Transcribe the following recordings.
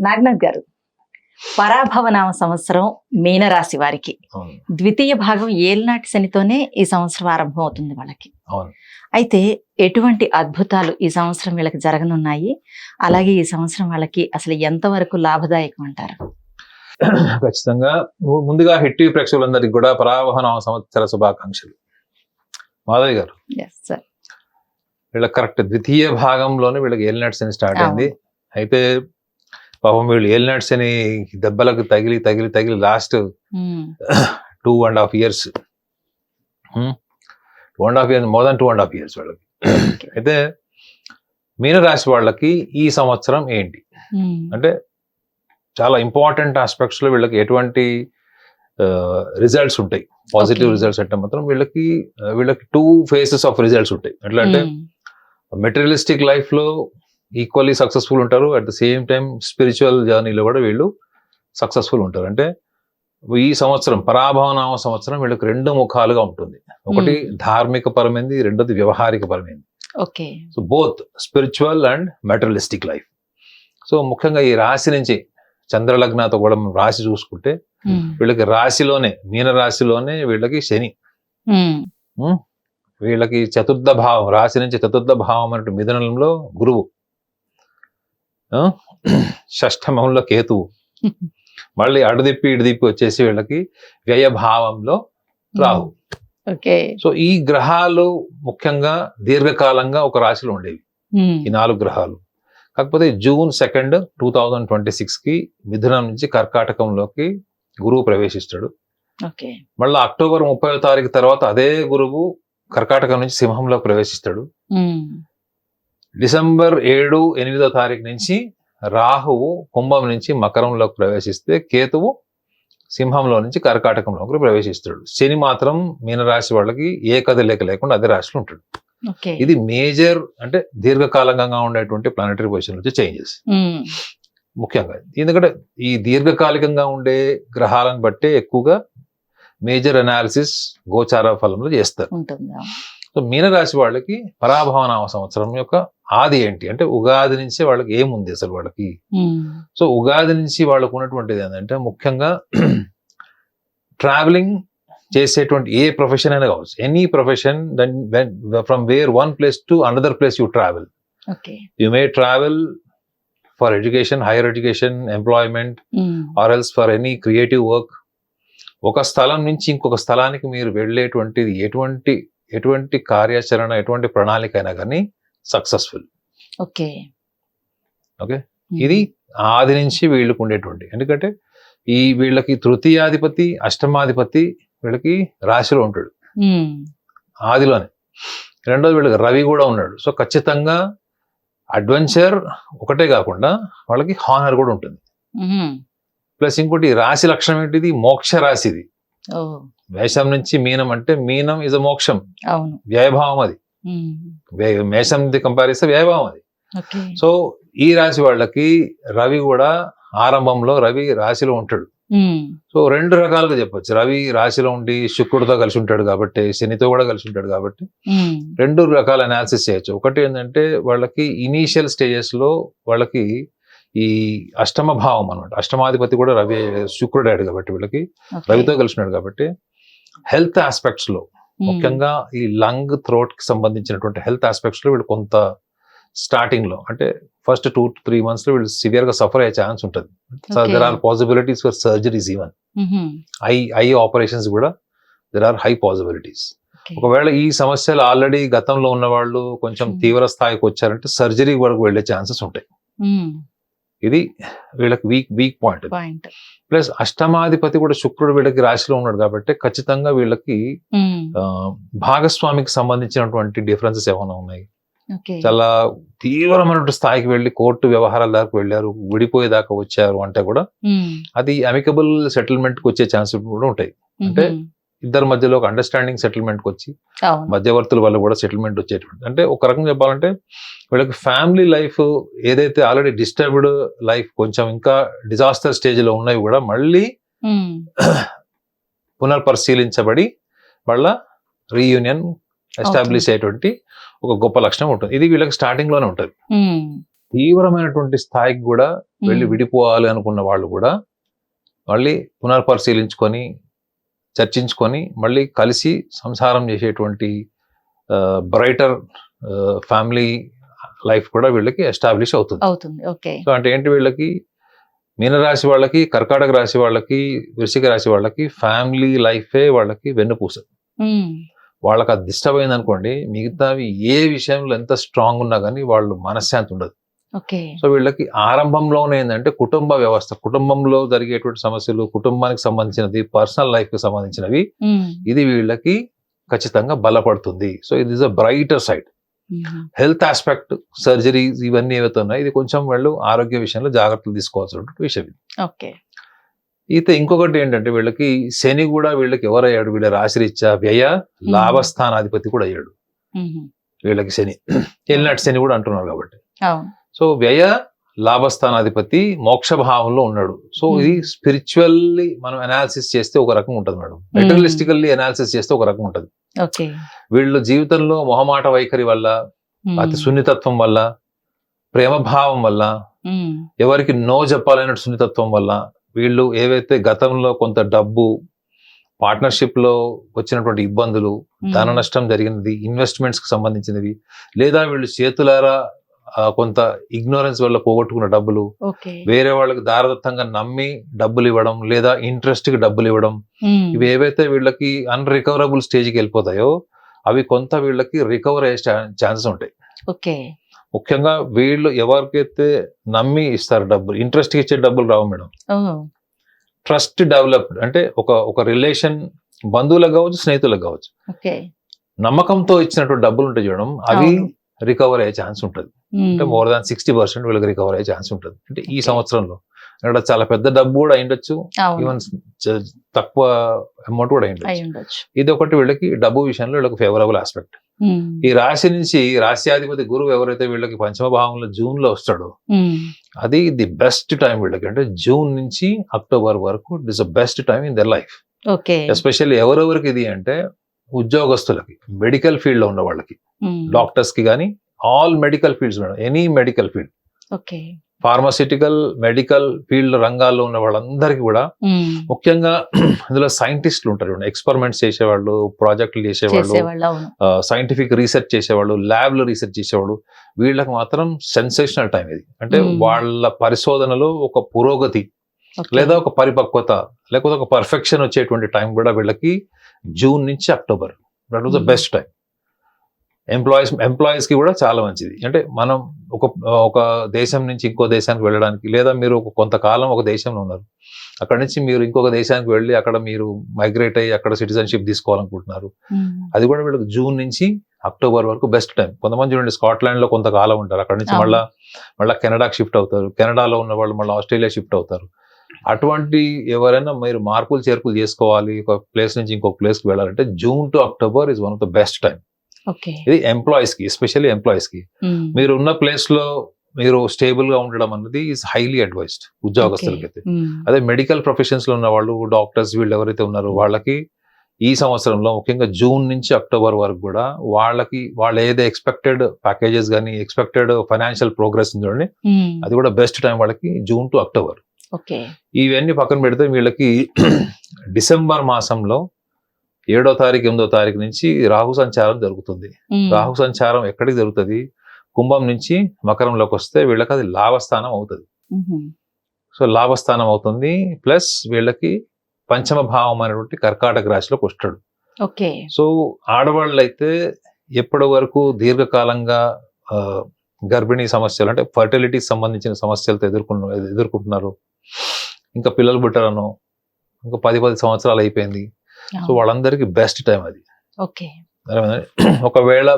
నాగనాథ్ గారు, పరాభవనామ సంవత్సరం మీనరాశి వారికి ద్వితీయ భాగం ఏలినాటి శనితోనే ఈ సంవత్సరం ఆరంభం అవుతుంది వాళ్ళకి. అయితే ఎటువంటి అద్భుతాలు ఈ సంవత్సరం వీళ్ళకి జరగనున్నాయి, అలాగే ఈ సంవత్సరం వాళ్ళకి అసలు ఎంతవరకు లాభదాయకం అంటారు? ఖచ్చితంగా. ముందుగా హిట్ టీవీ ప్రేక్షకులందరికీ కూడా పరాభవనామ సంవత్సర శుభాకాంక్షలు. మాధవి గారు, వీళ్ళకి కరెక్ట్ ద్వితీయ భాగంలోనే వీళ్ళకి ఏలినాటి శని స్టార్ట్ అయింది. అయితే పాపం వీళ్ళు ఏలినాటి శని దెబ్బలకు తగిలి తగిలి తగిలి last 2.5 years, more than 2.5 years వాళ్ళకి. అయితే మీనరాశి వాళ్ళకి ఈ సంవత్సరం ఏంటి అంటే చాలా ఇంపార్టెంట్ ఆస్పెక్ట్స్ లో వీళ్ళకి ఎటువంటి రిజల్ట్స్ ఉంటాయి, పాజిటివ్ రిజల్ట్స్ అంటే మాత్రం వీళ్ళకి 2 phases ఆఫ్ రిజల్ట్స్ ఉంటాయి. ఎట్లా అంటే మెటీరియలిస్టిక్ లైఫ్ లో ఈక్వల్లీ సక్సెస్ఫుల్ ఉంటారు, at the same time spiritual జర్నీలో కూడా వీళ్ళు సక్సెస్ఫుల్ ఉంటారు. అంటే ఈ సంవత్సరం పరాభవనామ సంవత్సరం వీళ్ళకి 2 ముఖాలుగా ఉంటుంది. ఒకటి ధార్మిక పరమైంది, రెండోది వ్యవహారిక పరమైంది. So both spiritual and materialistic life. So ముఖ్యంగా ఈ రాశి నుంచి చంద్రలగ్నతో కూడా రాశి చూసుకుంటే వీళ్ళకి రాశిలోనే మీన రాశిలోనే వీళ్ళకి శని, వీళ్ళకి చతుర్థ భావం, రాశి నుంచి చతుర్థ భావం అన్నట్టు మిథునంలో గురువు, షష్ఠమంలో కేతువు, మళ్ళీ అడుదిప్పి ఇటుదిప్పి వచ్చేసి వీళ్ళకి వ్యయ భావంలో రాహు. సో ఈ గ్రహాలు ముఖ్యంగా దీర్ఘకాలంగా ఒక రాశిలో ఉండేవి ఈ 4 గ్రహాలు. కాకపోతే June 2, 2026 కి మిథునం నుంచి కర్కాటకంలోకి గురువు ప్రవేశిస్తాడు. మళ్ళీ October 30 తర్వాత అదే గురువు కర్కాటకం నుంచి సింహంలో ప్రవేశిస్తాడు. December 7, 8 నుంచి రాహువు కుంభం నుంచి మకరంలోకి ప్రవేశిస్తే కేతువు సింహంలో నుంచి కర్కాటకంలోకి ప్రవేశిస్తాడు. శని మాత్రం మీనరాశి వాళ్ళకి ఏ కదలిక లేకుండా అదే రాశిలో ఉంటాడు. ఇది మేజర్ అంటే దీర్ఘకాలికంగా ఉండేటువంటి ప్లానటరీ పొజిషన్ నుంచి చేంజెస్ ముఖ్యంగా. ఎందుకంటే ఈ దీర్ఘకాలికంగా ఉండే గ్రహాలను బట్టే ఎక్కువగా మేజర్ అనాలిసిస్ గోచార ఫలంలో చేస్తారు. సో మీనరాశి వాళ్ళకి పరాభవనామ సంవత్సరం యొక్క ఆది ఏంటి అంటే ఉగాది నుంచి వాళ్ళకి ఏముంది అసలు వాళ్ళకి. సో ఉగాది నుంచి వాళ్ళకు ఉన్నటువంటిది ఏంటంటే ముఖ్యంగా ట్రావెలింగ్ చేసేటువంటి ఏ ప్రొఫెషన్ అయినా కావచ్చు, any profession, from where one place to another place you travel. You may travel for education, higher education, employment, or else for any creative work. ఒక స్థలం నుంచి ఇంకొక స్థలానికి మీరు వెళ్ళేటువంటిది ఎటువంటి కార్యాచరణ, ఎటువంటి ప్రణాళిక అయినా కానీ సక్సెస్ఫుల్. ఓకే, ఇది ఆది నుంచి వీళ్ళకు ఉండేటువంటి. ఎందుకంటే ఈ వీళ్ళకి తృతీయాధిపతి, అష్టమాధిపతి వీళ్ళకి రాశిలో ఉంటాడు ఆదిలోనే. రెండోది వీళ్ళకి రవి కూడా ఉన్నాడు. సో ఖచ్చితంగా అడ్వెంచర్ ఒకటే కాకుండా వాళ్ళకి హానర్ కూడా ఉంటుంది. ప్లస్ ఇంకోటి రాశి లక్షణం ఏంటిది, మోక్ష రాశిది. మేషం నుంచి మీనం అంటే మీనం ఇస్ అ మోక్షం, వ్యయభావం అది. మేషం కంపారిస్తే వ్యయభావం అది. సో ఈ రాశి వాళ్ళకి రవి కూడా ఆరంభంలో రవి రాశిలో ఉంటాడు. సో 2 రకాలుగా చెప్పొచ్చు. రవి రాశిలో ఉండి శుక్రుడితో కలిసి ఉంటాడు కాబట్టి, శనితో కూడా కలిసి ఉంటాడు కాబట్టి 2 రకాల అనాలిసిస్ చేయొచ్చు. ఒకటి ఏంటంటే వాళ్ళకి ఇనీషియల్ స్టేజెస్ లో వాళ్ళకి ఈ అష్టమ భావం అనమాట, అష్టమాధిపతి కూడా రవి శుక్రుడాడు కాబట్టి వీళ్ళకి రవితో కలిసినాడు కాబట్టి హెల్త్ ఆస్పెక్ట్స్ లో ముఖ్యంగా ఈ లంగ్, థ్రోట్ కి సంబంధించినటువంటి హెల్త్ ఆస్పెక్ట్స్ లో వీళ్ళు కొంత స్టార్టింగ్ లో అంటే ఫస్ట్ 2 to 3 months లో వీళ్ళు సివియర్ గా సఫర్ అయ్యే ఛాన్స్ ఉంటుంది. There are possibilities for surgeries, even eye operations కూడా దెర్ ఆర్ హై పాసిబిలిటీస్. ఒకవేళ ఈ సమస్యలు ఆల్రెడీ గతంలో ఉన్న వాళ్ళు కొంచెం తీవ్ర స్థాయికి వచ్చారంటే సర్జరీ వరకు వెళ్లే ఛాన్సెస్ ఉంటాయి. ఇది వీళ్ళకి వీక్ పాయింట్. ప్లస్ అష్టమాధిపతి కూడా శుక్రుడు వీళ్ళకి రాశిలో ఉన్నాడు కాబట్టి ఖచ్చితంగా వీళ్ళకి భాగస్వామికి సంబంధించినటువంటి డిఫరెన్సెస్ ఏమైనా ఉన్నాయి, చాలా తీవ్రమైన స్థాయికి వెళ్ళి కోర్టు వ్యవహారాల దాకా వెళ్ళారు, విడిపోయేదాకా వచ్చారు అంటే కూడా అది అమికబుల్ సెటిల్మెంట్ కి వచ్చే ఛాన్స్ కూడా ఉంటాయి. అంటే ఇద్దరి మధ్యలో ఒక అండర్స్టాండింగ్ సెటిల్మెంట్ కి వచ్చి మధ్యవర్తుల వల్ల కూడా సెటిల్మెంట్ వచ్చేటువంటి. అంటే ఒక రకంగా చెప్పాలంటే వీళ్ళకి ఫ్యామిలీ లైఫ్ ఏదైతే ఆల్రెడీ డిస్టర్బ్డ్ లైఫ్, కొంచెం ఇంకా డిజాస్టర్ స్టేజ్ లో ఉన్నవి కూడా మళ్ళీ పునర్పరిశీలించబడి వాళ్ళ రీయూనియన్ ఎస్టాబ్లిష్ అయ్యేటువంటి ఒక గొప్ప లక్షణం ఉంటుంది. ఇది వీళ్ళకి స్టార్టింగ్ లోనే ఉంటుంది. తీవ్రమైనటువంటి స్థాయికి కూడా వెళ్ళి విడిపోవాలి అనుకున్న వాళ్ళు కూడా మళ్ళీ పునర్పరిశీలించుకొని చర్చించుకొని మళ్ళీ కలిసి సంసారం చేసేటువంటి బ్రైటర్ ఫ్యామిలీ లైఫ్ కూడా వీళ్ళకి ఎస్టాబ్లిష్ అవుతుంది. సో అంటే ఏంటి, వీళ్ళకి మీనరాశి వాళ్ళకి, కర్కాటక రాశి వాళ్ళకి, వృశ్చిక రాశి వాళ్ళకి ఫ్యామిలీ లైఫే వాళ్ళకి వెన్నుపూస. వాళ్ళకి అది డిస్టర్బ్ అయింది అనుకోండి, మిగతావి ఏ విషయంలో ఎంత స్ట్రాంగ్ ఉన్నా కానీ వాళ్ళు మనశ్శాంతి ఉండదు. సో వీళ్ళకి ఆరంభంలోనే ఏంటంటే కుటుంబ వ్యవస్థ, కుటుంబంలో జరిగేటువంటి సమస్యలు, కుటుంబానికి సంబంధించినది, పర్సనల్ లైఫ్ కి సంబంధించినవి, ఇది వీళ్ళకి ఖచ్చితంగా బలపడుతుంది. సో ఇది is a brighter side. Health aspect, surgeries ఇవన్నీ ఏవైతే ఉన్నాయో ఇది కొంచెం వాళ్ళు ఆరోగ్య విషయంలో జాగ్రత్తలు తీసుకోవాల్సిన విషయం. అయితే ఇంకొకటి ఏంటంటే వీళ్ళకి శని కూడా వీళ్ళకి ఎవరయ్యాడు, వీళ్ళ రాశిరీత్యా వ్యయ లాభస్థానాధిపతి కూడా అయ్యాడు వీళ్ళకి శని. ఎల్నాటి శని కూడా అంటున్నారు కాబట్టి. సో వ్యయ లాభస్థానాధిపతి మోక్ష భావంలో ఉన్నాడు. సో ఇది స్పిరిచువల్లీ మనం అనాలిసిస్ చేస్తే ఒక రకం ఉంటుంది మేడం, మెటీరియలిస్టికల్లీ అనాలిసిస్ చేస్తే ఒక రకం ఉంటుంది. వీళ్ళు జీవితంలో మొహమాట వైఖరి వల్ల, అతి సున్నితత్వం వల్ల, ప్రేమభావం వల్ల, ఎవరికి నో చెప్పాలనే సున్నితత్వం వల్ల, వీళ్ళు ఏవైతే గతంలో కొంత డబ్బు, పార్ట్నర్షిప్ లో వచ్చినటువంటి ఇబ్బందులు, ధన నష్టం జరిగినది, ఇన్వెస్ట్మెంట్స్ కి సంబంధించినవి, లేదా వీళ్ళు చేతులారా కొంత ఇగ్నోరెన్స్ వల్ల పోగొట్టుకున్న డబ్బులు, వేరే వాళ్ళకి దారదత్తంగా నమ్మి డబ్బులు ఇవ్వడం, లేదా ఇంట్రెస్ట్ కి డబ్బులు ఇవ్వడం, ఇవి ఏవైతే వీళ్ళకి అన్రికవరబుల్ స్టేజ్కి వెళ్ళిపోతాయో అవి కొంత వీళ్ళకి రికవర్ అయ్యే ఛాన్సెస్ ఉంటాయి. ముఖ్యంగా వీళ్ళు ఎవరికైతే నమ్మి ఇస్తారు డబ్బులు, ఇంట్రెస్ట్ ఇచ్చే డబ్బులు రావు మేడం. ట్రస్ట్ డెవలప్డ్ అంటే ఒక రిలేషన్, బంధువులకు కావచ్చు, స్నేహితులకు కావచ్చు, నమ్మకంతో ఇచ్చినటువంటి డబ్బులు ఉంటాయి చూడడం, అవి రికవర్ అయ్యే ఛాన్స్ ఉంటుంది. అంటే మోర్ దాన్ 60% వీళ్ళకి రికవర్ అయ్యే ఛాన్స్ ఉంటుంది. అంటే ఈ సంవత్సరంలో ఇక్కడ చాలా పెద్ద డబ్బు కూడా అయ్యుండొచ్చు, ఈవెన్ తక్కువ అమౌంట్ కూడా అయ్యుండొచ్చు. ఇది ఒకటి వీళ్ళకి డబ్బు విషయంలో వీళ్ళకి ఫేవరబుల్ ఆస్పెక్ట్. ఈ రాశి నుంచి రాశ్యాధిపతి గురువు ఎవరైతే వీళ్ళకి పంచమ భావంలో జూన్ లో వస్తాడో అది ది బెస్ట్ టైం వీళ్ళకి. అంటే జూన్ నుంచి అక్టోబర్ వరకు it is the best time in their life. Especially ఎవరెవరికి ఇది అంటే ఉద్యోగస్తులకి, మెడికల్ ఫీల్డ్ లో ఉన్న వాళ్ళకి, డాక్టర్స్ కి కానీ, all medical fields, any medical field, pharmaceutical, medical field రంగాల్లో ఉన్న వాళ్ళందరికీ కూడా, ముఖ్యంగా ఇందులో సైంటిస్టులు ఉంటారు, ఎక్స్పెరిమెంట్స్ చేసేవాళ్ళు, ప్రాజెక్టులు చేసేవాళ్ళు, సైంటిఫిక్ రీసెర్చ్ చేసేవాళ్ళు, ల్యాబ్ లో రీసెర్చ్ చేసేవాళ్ళు, వీళ్ళకి మాత్రం సెన్సేషనల్ టైం ఇది. అంటే వాళ్ళ పరిశోధనలో ఒక పురోగతి, లేదా ఒక పరిపక్వత, లేకపోతే ఒక పర్ఫెక్షన్ వచ్చేటువంటి టైం కూడా వీళ్ళకి జూన్ నుంచి October. That was the best time. Employees కి కూడా చాలా మంచిది. అంటే మనం ఒక దేశం నుంచి ఇంకో దేశానికి వెళ్ళడానికి, లేదా మీరు కొంతకాలం ఒక దేశంలో ఉన్నారు, అక్కడ నుంచి మీరు ఇంకొక దేశానికి వెళ్ళి అక్కడ మీరు మైగ్రేట్ అయ్యి అక్కడ సిటిజన్షిప్ తీసుకోవాలనుకుంటున్నారు, అది కూడా వీళ్ళకి జూన్ నుంచి అక్టోబర్ వరకు బెస్ట్ టైం. కొంతమంది చూడండి స్కాట్లాండ్ లో కొంతకాలం ఉంటారు, అక్కడ నుంచి మళ్ళీ కెనడాకి షిఫ్ట్ అవుతారు, కెనడాలో ఉన్న వాళ్ళు మళ్ళీ ఆస్ట్రేలియా షిఫ్ట్ అవుతారు. అటువంటి ఎవరైనా మీరు మార్పులు చేర్పులు చేసుకోవాలి, ఒక ప్లేస్ నుంచి ఇంకొక ప్లేస్ కి వెళ్ళాలంటే June to October is one of the best time. ఇది ఎంప్లాయీస్ కి, ఎస్పెషల్లీ ఎంప్లాయీస్ కి. మీరు ఉన్న ప్లేస్ లో మీరు స్టేబుల్ గా ఉండడం అన్నది ఈస్ హైలీ అడ్వైస్డ్ ఉద్యోగస్తులకైతే. అదే మెడికల్ ప్రొఫెషన్స్ లో ఉన్న వాళ్ళు, డాక్టర్స్, వీళ్ళు ఎవరైతే ఉన్నారో వాళ్ళకి ఈ సంవత్సరంలో ముఖ్యంగా జూన్ నుంచి అక్టోబర్ వరకు కూడా వాళ్ళు ఏదైతే ఎక్స్పెక్టెడ్ ప్యాకేజెస్ కానీ, ఎక్స్పెక్టెడ్ ఫైనాన్షియల్ ప్రోగ్రెస్ చూడండి, అది కూడా బెస్ట్ టైం వాళ్ళకి జూన్ టు అక్టోబర్. ఇవన్నీ పక్కన పెడితే వీళ్ళకి డిసెంబర్ మాసంలో 7వ తారీఖు 8వ తారీఖు నుంచి రాహు సంచారం జరుగుతుంది. రాహు సంచారం ఎక్కడికి జరుగుతుంది? కుంభం నుంచి మకరంలోకి వస్తే వీళ్ళకి అది లాభస్థానం అవుతుంది. సో లాభస్థానం అవుతుంది, ప్లస్ వీళ్ళకి పంచమ భావం అనేటువంటి కర్కాటక రాశిలోకి వస్తాడు. సో ఆడవాళ్ళు అయితే ఎప్పటి వరకు దీర్ఘకాలంగా గర్భిణీ సమస్యలు, అంటే ఫర్టిలిటీ సంబంధించిన సమస్యలతో ఎదుర్కొంటున్నారు, ఇంకా పిల్లలు పుట్టారనో, ఇంకా 10 సంవత్సరాలు అయిపోయింది, సో వాళ్ళందరికీ బెస్ట్ టైం అది. ఒకవేళ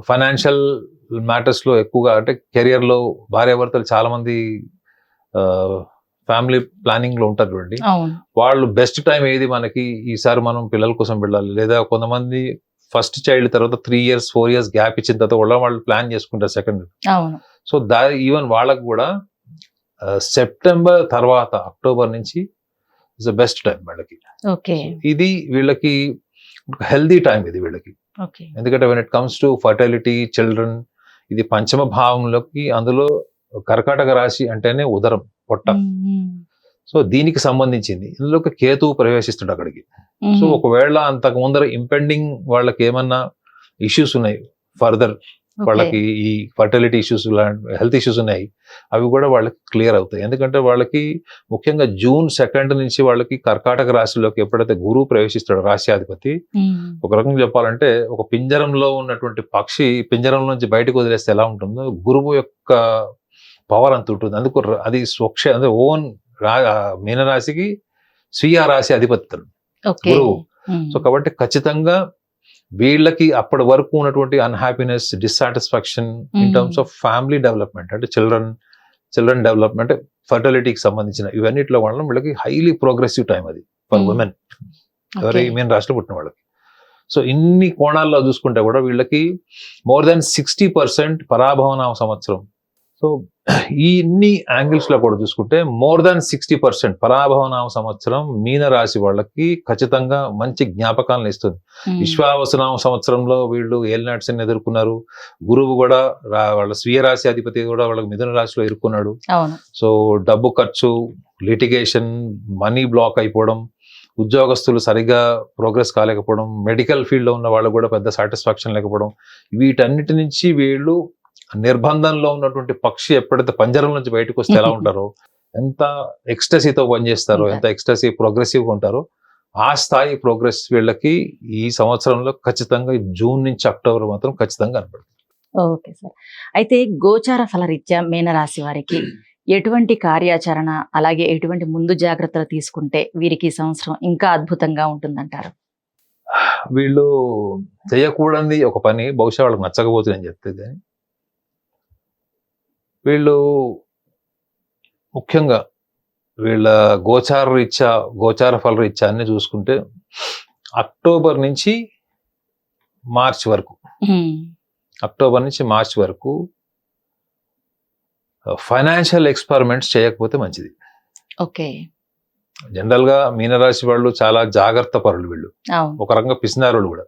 ఫైనాన్షియల్ మ్యాటర్స్ లో ఎక్కువగా, అంటే కెరియర్ లో భార్యాభర్తలు చాలా మంది ఫ్యామిలీ ప్లానింగ్ లో ఉంటారు చూడండి, వాళ్ళు బెస్ట్ టైం ఏది మనకి, ఈసారి మనం పిల్లల కోసం వెళ్ళాలి, లేదా కొంతమంది ఫస్ట్ చైల్డ్ తర్వాత 3 years 4 years గ్యాప్ ఇచ్చిన తర్వాత వాళ్ళు ప్లాన్ చేసుకుంటారు సెకండ్. సో ఈవెన్ వాళ్ళకు కూడా సెప్టెంబర్ తర్వాత అక్టోబర్ నుంచి ఇస్ ద బెస్ట్ టైం వాళ్ళకి. ఇది వీళ్ళకి హెల్దీ టైం ఇది వీళ్ళకి. ఎందుకంటే when it comes to fertility, children, ఇది పంచమ భావంలోకి, అందులో కర్కాటక రాశి అంటేనే ఉదరం, పొట్ట. సో దీనికి సంబంధించింది. ఇందులోకి కేతువు ప్రవేశిస్తాడు అక్కడికి. సో ఒకవేళ అంతకు ముందర ఇంపెండింగ్ వాళ్ళకి ఏమన్నా ఇష్యూస్ ఉన్నాయి, ఫర్దర్ వాళ్ళకి ఈ ఫర్టిలిటీ ఇష్యూస్, హెల్త్ ఇష్యూస్ ఉన్నాయి, అవి కూడా వాళ్ళకి క్లియర్ అవుతాయి. ఎందుకంటే వాళ్ళకి ముఖ్యంగా June 2 నుంచి వాళ్ళకి కర్కాటక రాశిలోకి ఎప్పుడైతే గురువు ప్రవేశిస్తాడో, రాశ్యాధిపతి, ఒక రకంగా చెప్పాలంటే ఒక పింజరంలో ఉన్నటువంటి పక్షి పింజరం నుంచి బయటకు వదిలేస్తే ఎలా ఉంటుందో గురువు యొక్క పవర్ అంత ఉంటుంది. అందుకు అది అంటే ఓన్ మీనరాశికి స్వీయ రాశి అధిపతి గురువు. సో కాబట్టి ఖచ్చితంగా వీళ్ళకి అప్పటి వరకు ఉన్నటువంటి unhappiness, dissatisfaction in terms of family development, అంటే చిల్డ్రన్ డెవలప్మెంట్, అంటే ఫర్టిలిటీకి సంబంధించిన ఇవన్నిట్లో వల్ల వీళ్ళకి హైలీ ప్రోగ్రెసివ్ టైం అది ఫర్ ఉమెన్, ఎవరి మీన రాశిలో పుట్టిన వాళ్ళకి. సో ఇన్ని కోణాల్లో చూసుకుంటే కూడా వీళ్ళకి మోర్ దాన్ 60% పరాభవనామ సంవత్సరం. సో ఈ ఇన్ని యాంగిల్స్ లో కూడా చూసుకుంటే మోర్ దాన్ 60% పరాభవనామ సంవత్సరం మీన రాశి వాళ్ళకి ఖచ్చితంగా మంచి జ్ఞాపకాలను ఇస్తుంది. విశ్వావసునామ సంవత్సరంలో వీళ్ళు ఏలినాటి శని ఎదుర్కొన్నారు. గురువు కూడా వాళ్ళ స్వీయ రాశి అధిపతి కూడా వాళ్ళకి మిథున రాశిలో ఎదుర్కొన్నాడు. సో డబ్బు ఖర్చు, లిటిగేషన్, మనీ బ్లాక్ అయిపోవడం, ఉద్యోగస్తులు సరిగా ప్రోగ్రెస్ కాలేకపోవడం, మెడికల్ ఫీల్డ్ లో ఉన్న వాళ్ళకు కూడా పెద్ద సాటిస్ఫాక్షన్ లేకపోవడం, వీటన్నిటి నుంచి వీళ్ళు నిర్బంధంలో ఉన్నటువంటి పక్షి ఎప్పుడైతే పంజరం నుంచి బయటకు వస్తే ఎలా ఉంటారో, ఎంత ఎక్స్టసీతో పనిచేస్తారో, ఎంత ఎక్స్టసీ ప్రోగ్రెసివ్గా ఉంటారో, ఆ స్థాయి ప్రోగ్రెస్ వీళ్ళకి ఈ సంవత్సరంలో ఖచ్చితంగా June నుంచి October మాత్రం ఖచ్చితంగా కనపడుతుంది. Okay sir. అయితే గోచార ఫలరీత్యా మీనరాశి వారికి ఎటువంటి కార్యాచరణ, అలాగే ఎటువంటి ముందు జాగ్రత్తలు తీసుకుంటే వీరికి ఈ సంవత్సరం ఇంకా అద్భుతంగా ఉంటుందంటారు? వీళ్ళు చేయకూడని ఒక పని బహుశా వాళ్ళకి నచ్చకపోతుందని చెప్తుంది, కానీ వీళ్ళు ముఖ్యంగా వీళ్ళ గోచార ఫల రీత్యా అన్ని చూసుకుంటే అక్టోబర్ నుంచి మార్చ్ వరకు ఫైనాన్షియల్ ఎక్స్పెరిమెంట్స్ చేయకపోతే మంచిది. ఓకే. జనరల్ గా మీనరాశి వాళ్ళు చాలా జాగ్రత్త పరులు వీళ్ళు, ఒక రకంగా పిసినారులు కూడా.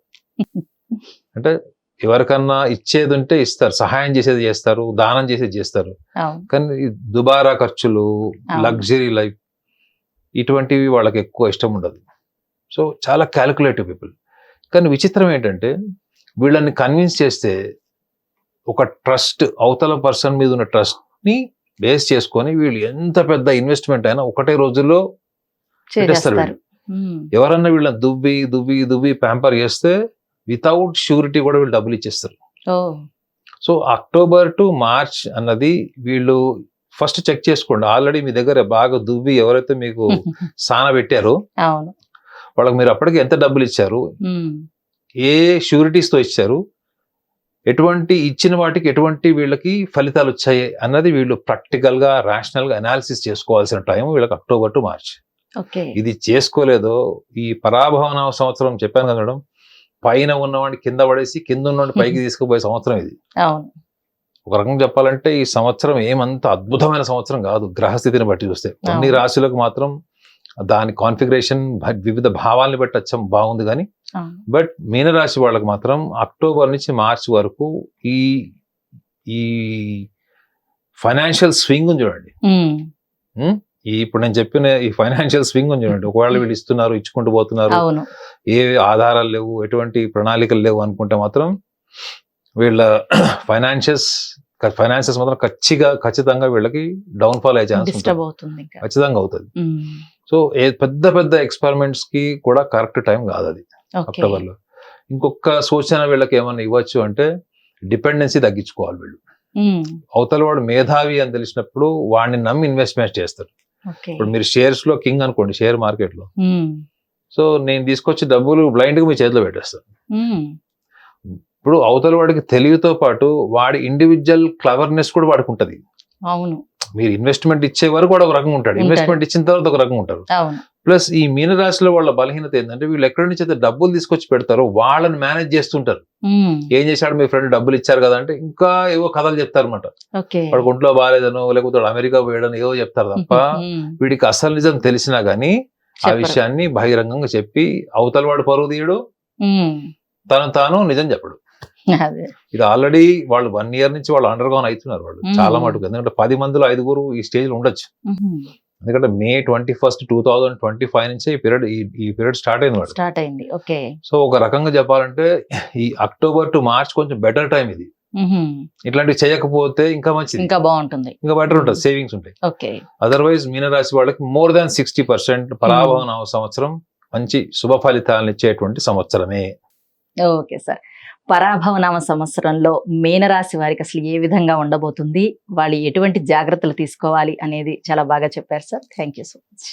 అంటే ఎవరికన్నా ఇచ్చేది ఉంటే ఇస్తారు, సహాయం చేసేది చేస్తారు, దానం చేసేది చేస్తారు, కానీ దుబారా ఖర్చులు, లగ్జరీ లైఫ్ ఇటువంటివి వాళ్ళకి ఎక్కువ ఇష్టం ఉండదు. సో చాలా క్యాలిక్యులేటివ్ పీపుల్. కానీ విచిత్రం ఏంటంటే వీళ్ళని కన్విన్స్ చేస్తే ఒక ట్రస్ట్, అవతల పర్సన్ మీద ఉన్న ట్రస్ట్ ని బేస్ చేసుకొని వీళ్ళు ఎంత పెద్ద ఇన్వెస్ట్మెంట్ అయినా ఒకటే రోజుల్లో పెట్టేస్తారు వీళ్ళు. ఎవరన్నా వీళ్ళని దువ్వి ప్యాంపర్ చేస్తే వితౌట్ షూరిటీ కూడా వీళ్ళు డబ్బులు ఇచ్చేస్తారు. సో October to March అన్నది వీళ్ళు ఫస్ట్ చెక్ చేసుకోండి. ఆల్రెడీ మీ దగ్గర బాగా దువ్వి ఎవరైతే మీకు సానబెట్టారో వాళ్ళకి మీరు అప్పటికి ఎంత డబ్బులు ఇచ్చారు, ఏ షూరిటీస్ తో ఇచ్చారు, ఎటువంటి ఇచ్చిన వాటికి ఎటువంటి వీళ్ళకి ఫలితాలు వచ్చాయి అన్నది వీళ్ళు ప్రాక్టికల్ గా, రాషనల్ గా అనాలిసిస్ చేసుకోవాల్సిన టైం వీళ్ళకి October to March. ఇది చేసుకోలేదో ఈ పరాభవన సంవత్సరం చెప్పాను కదా మేడం, పైన ఉన్నవాడిని కింద పడేసి కింద ఉన్నవాడిని పైకి తీసుకుపోయే సంవత్సరం ఇది. ఒక రకంగా చెప్పాలంటే ఈ సంవత్సరం ఏమంత అద్భుతమైన సంవత్సరం కాదు గ్రహస్థితిని బట్టి చూస్తే. కొన్ని రాశులకు మాత్రం దాని కాన్ఫిగరేషన్ వివిధ భావాలను బట్టి వచ్చాం బాగుంది, కానీ బట్ మీనరాశి వాళ్ళకి మాత్రం అక్టోబర్ నుంచి మార్చ్ వరకు ఈ ఫైనాన్షియల్ స్వింగ్ చూడండి. ఇప్పుడు నేను చెప్పిన ఈ ఫైనాన్షియల్ స్వింగ్ చూడండి. ఒకవేళ వీళ్ళు ఇస్తున్నారు, ఇచ్చుకుంటూ పోతున్నారు, ఏ ఆధారాలు లేవు, ఎటువంటి ప్రణాళికలు లేవు అనుకుంటే మాత్రం వీళ్ళ ఫైనాన్సెస్ మాత్రం ఖచ్చితంగా వీళ్ళకి డౌన్ఫాల్ అయ్యే ఛాన్స్ ఖచ్చితంగా అవుతుంది. సో పెద్ద ఎక్స్పెరిమెంట్స్ కి కూడా కరెక్ట్ టైం కాదు అది అక్టోబర్ లో. ఇంకొక సూచన వీళ్ళకి ఏమన్నా ఇవ్వచ్చు అంటే డిపెండెన్సీ తగ్గించుకోవాలి వీళ్ళు. అవతల వాడు మేధావి అని తెలిసినప్పుడు వాడిని నమ్మి ఇన్వెస్ట్మెంట్ చేస్తారు. ఇప్పుడు మీరు షేర్స్ లో కింగ్ అనుకోండి, షేర్ మార్కెట్ లో, సో నేను తీసుకొచ్చి డబ్బులు బ్లైండ్ గా మీ చేతిలో పెట్టేస్తాను. ఇప్పుడు అవతల వాడికి తెలివితో పాటు వాడి ఇండివిజువల్ క్లవర్నెస్ కూడా వాడికి ఉంటది. మీరు ఇన్వెస్ట్మెంట్ ఇచ్చే వరకు కూడా ఒక రకంగా ఉంటాడు, ఇన్వెస్ట్మెంట్ ఇచ్చిన తర్వాత ఒక రకంగా ఉంటారు. ప్లస్ ఈ మీనరాశిలో వాళ్ళ బలహీనత ఏంటంటే వీళ్ళు ఎక్కడి నుంచి అయితే డబ్బులు తీసుకొచ్చి పెడతారో వాళ్ళని మేనేజ్ చేస్తుంటారు. ఏం చేశాడు మీ ఫ్రెండ్, డబ్బులు ఇచ్చారు కదా అంటే ఇంకా ఏవో కథలు చెప్తారు అనమాట. వాడు ఒంట్లో బాగాలేదనో లేకపోతే అమెరికా పోయాడనో ఏవో చెప్తారు తప్ప వీడికి అసలు నిజం తెలిసినా గానీ ఆ విషయాన్ని బహిరంగంగా చెప్పి అవతల వాడు పరువు తీయడు, తాను నిజం చెప్పడు. అదే ఇది ఆల్రెడీ వాళ్ళు 1 year నుంచి వాళ్ళు అండర్ గౌన్ అవుతున్నారు వాళ్ళు చాలా మటుకు. ఎందుకంటే 10 మందిలో 5 ఈ స్టేజ్ లో ఉండొచ్చు. ఎందుకంటే May 21st, 2025 నుంచే ఈ పీరియడ్ స్టార్ట్ అయింది వాడు. స్టార్ట్ అయింది. ఓకే. సో ఒక రకంగా చెప్పాలంటే ఈ October to March కొంచెం బెటర్ టైం ఇది. ఇట్లాంటివి చేయకపోతే ఇంకా మంచిది, ఇంకా బాగుంటుంది, ఇంకా బెటర్ ఉంటుంది, సేవింగ్స్ ఉంటాయి. ఓకే. అదర్వైజ్ మీనరాశి వాళ్ళకి more than 60% పరాభవ నవ సంవత్సరం మంచి శుభ ఫలితాలను ఇచ్చేటువంటి సంవత్సరమే. Okay sir. పరాభవనామ సంవత్సరంలో మీనరాశి వారికి అసలు ఏ విధంగా ఉండబోతుంది, వాళ్ళు ఎటువంటి జాగ్రత్తలు తీసుకోవాలి అనేది చాలా బాగా చెప్పారు sir. Thank you so much.